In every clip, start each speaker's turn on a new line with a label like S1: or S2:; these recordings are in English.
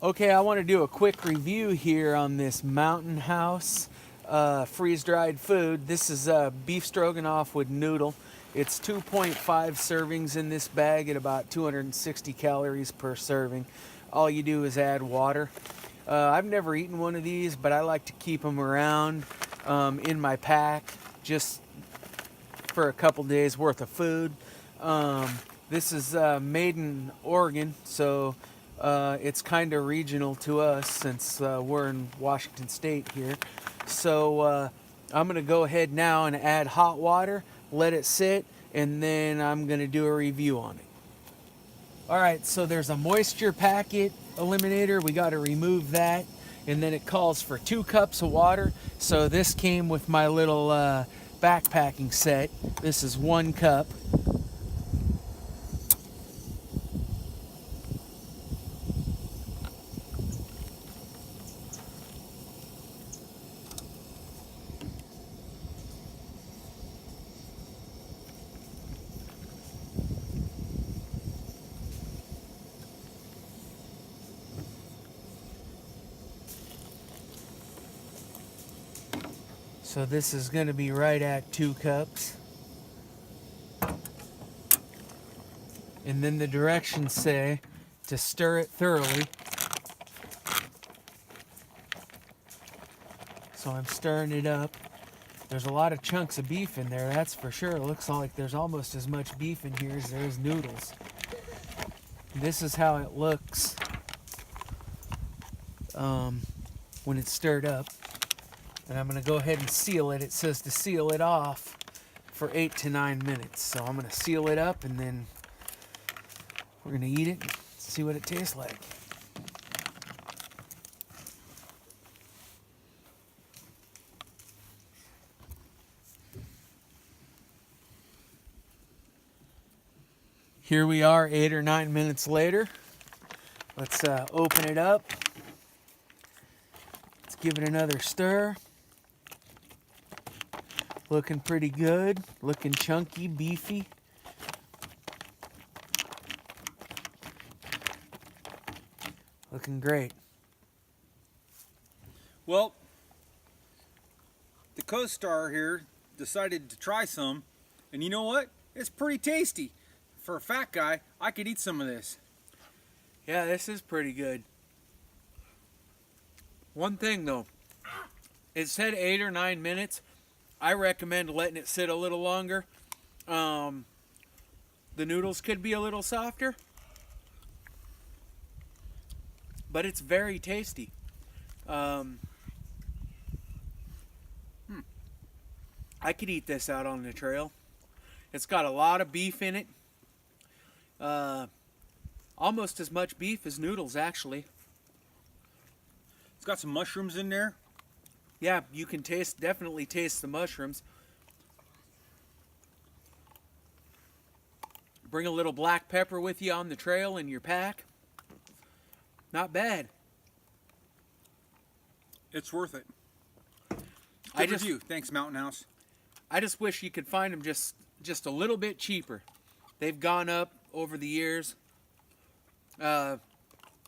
S1: Okay, I want to do a quick review here on this Mountain House freeze-dried food. This is beef stroganoff with noodle. It's 2.5 servings in this bag at about 260 calories per serving. All you do is add water. I've never eaten one of these, but I like to keep them around in my pack just for a couple days worth of food. This is made in Oregon, so it's kind of regional to us since we're in Washington State here. So I'm going to go ahead now and add hot water, let it sit, and then I'm going to do a review on it. Alright, so there's a moisture packet eliminator. We got to remove that. And then it calls for 2 cups of water. So this came with my little backpacking set. This is 1 cup. So this is going to be right at 2 cups. And then the directions say to stir it thoroughly. So I'm stirring it up. There's a lot of chunks of beef in there, that's for sure. It looks like there's almost as much beef in here as there is noodles. This is how it looks when it's stirred up. And I'm going to go ahead and seal it. It says to seal it off for 8 to 9 minutes. So I'm going to seal it up and then we're going to eat it and see what it tastes like. Here we are 8 or 9 minutes later. Let's open it up. Let's give it another stir. Looking pretty good, looking chunky, beefy. Looking great.
S2: Well, the co-star here decided to try some, and you know what? It's pretty tasty. For a fat guy, I could eat some of this.
S1: Yeah, this is pretty good. One thing though, it said 8 or 9 minutes. I recommend letting it sit a little longer. The noodles could be a little softer, but it's very tasty. I could eat this out on the trail. It's got a lot of beef in it. Almost as much beef as noodles, actually.
S2: It's got some mushrooms in there.
S1: Yeah, you can definitely taste the mushrooms. Bring a little black pepper with you on the trail in your pack. Not bad.
S2: It's worth it. Good review. Thanks, Mountain House.
S1: I just wish you could find them just a little bit cheaper. They've gone up over the years. I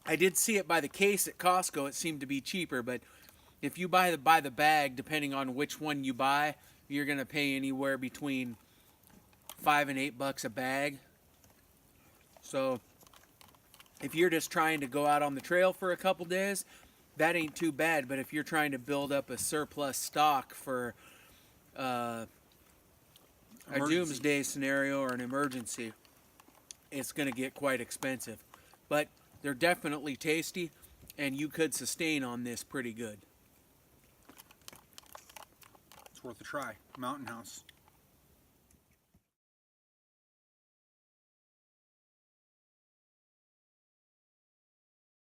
S1: did see it by the case at Costco. It seemed to be cheaper, but if you buy the bag, depending on which one you buy, you're going to pay anywhere between $5 and $8 a bag. So if you're just trying to go out on the trail for a couple days, that ain't too bad. But if you're trying to build up a surplus stock for a doomsday scenario or an emergency, it's going to get quite expensive. But they're definitely tasty, and you could sustain on this pretty good.
S2: It's worth a try. Mountain House.